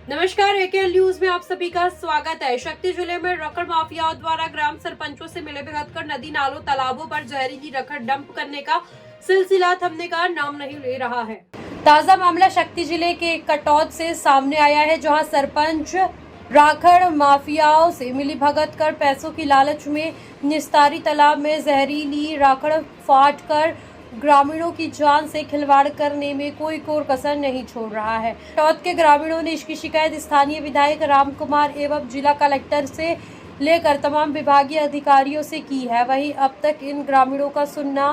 नमस्कार, एकेएल न्यूज में आप सभी का स्वागत है। शक्ति जिले में रखड़ माफियाओं द्वारा ग्राम सरपंचों से मिले भगत कर नदी नालों तालाबों पर जहरीली रखड़ डंप करने का सिलसिला थमने का नाम नहीं ले रहा है। ताजा मामला शक्ति जिले के कटौत से सामने आया है, जहां सरपंच राखड़ माफियाओं से मिली भगत कर पैसों की लालच में निस्तारी तालाब में जहरीली राखड़ फाट कर ग्रामीणों की जान से खिलवाड़ करने में कोई कोर कसर नहीं छोड़ रहा है। कटौत के ग्रामीणों ने इसकी शिकायत स्थानीय विधायक राम कुमार एवं जिला कलेक्टर से लेकर तमाम विभागीय अधिकारियों से की है। वहीं अब तक इन ग्रामीणों का सुनना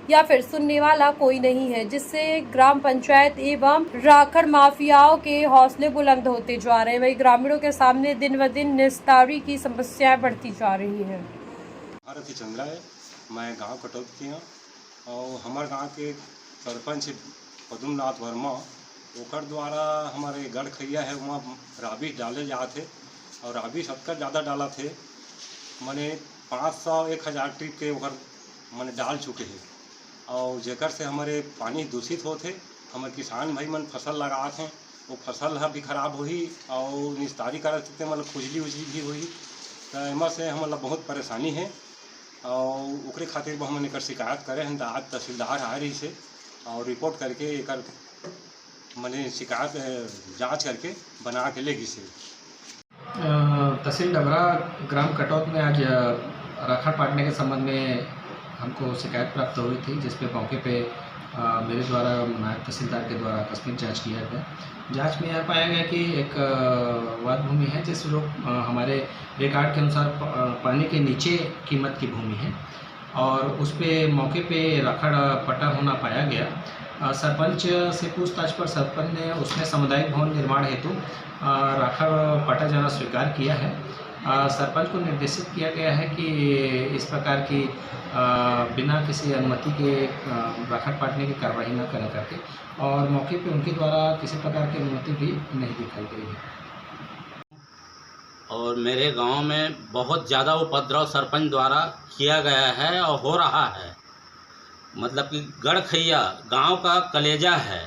या फिर सुनने वाला कोई नहीं है, जिससे ग्राम पंचायत एवं राखड़ माफियाओं के हौसले बुलंद होते जा रहे हैं। वहीं ग्रामीणों के सामने दिन ब दिन निस्तारी की समस्याएं बढ़ती जा रही हैं। भारत चंद्रा है, मैं गांव कटौत की हूँ और हमारे गांव के सरपंच पदुमनाथ वर्मा ओकर द्वारा हमारे गढ़ खैया है वहाँ राबिस डाले जाते और राबिस सबका ज़्यादा डाला थे। मैंने 500-1000 ट्रिप के ओकर मैंने डाल चुके हैं और जेकर से हमारे पानी दूषित होते। हमारे किसान भाई मन फसल लगाते हैं, वो फसल भी खराब हुई और निस्तारी कर सकते मतलब खुजली उजली भी हुई। तो एमा से हमारा बहुत परेशानी है और ओकरे खातिर हमने एकर शिकायत करे हैं। आज तहसीलदार आ रही से और रिपोर्ट करके एकर मैंने शिकायत जांच करके बना के लेगी से। तहसील डबरा ग्राम कटौत में आज राखड़ पाटने के संबंध में हमको शिकायत प्राप्त हुई थी, जिस पे मौके पे मेरे द्वारा नायब तहसीलदार के द्वारा आकस्मिक जांच किया गया। जांच में यह पाया गया कि एक वाद भूमि है, जिस लोग हमारे रिकॉर्ड के अनुसार पानी के नीचे कीमत की भूमि है और उस पे मौके पे राखड़ पटा होना पाया गया। सरपंच से पूछताछ पर सरपंच ने उसमें सामुदायिक भवन निर्माण हेतु राखड़ पटा जाना स्वीकार किया है। सरपंच को निर्देशित किया गया है कि इस प्रकार की बिना किसी अनुमति के राखड़ पाटने की कार्रवाई न करें करके, और मौके पे उनके द्वारा किसी प्रकार की अनुमति भी नहीं दिखाई गई है। और मेरे गांव में बहुत ज़्यादा उपद्रव सरपंच द्वारा किया गया है और हो रहा है। मतलब कि गढ़ खैया गांव का कलेजा है,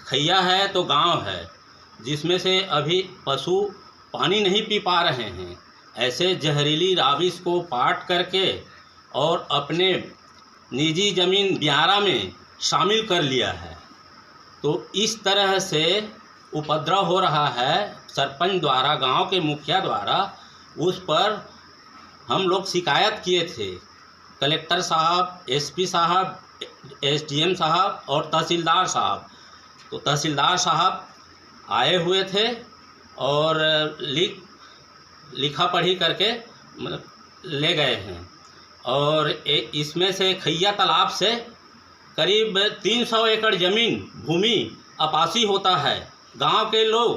खैया है तो गांव है, जिसमें से अभी पशु पानी नहीं पी पा रहे हैं। ऐसे जहरीली राबिस को पाट करके और अपने निजी ज़मीन ब्यारा में शामिल कर लिया है। तो इस तरह से उपद्रव हो रहा है सरपंच द्वारा, गांव के मुखिया द्वारा। उस पर हम लोग शिकायत किए थे, कलेक्टर साहब, एसपी साहब, एसडीएम साहब और तहसीलदार साहब। तो तहसीलदार साहब आए हुए थे और लिखा पढ़ी करके मतलब ले गए हैं। और इसमें से खैया तालाब से करीब 300 एकड़ ज़मीन भूमि अपासी होता है। गांव के लोग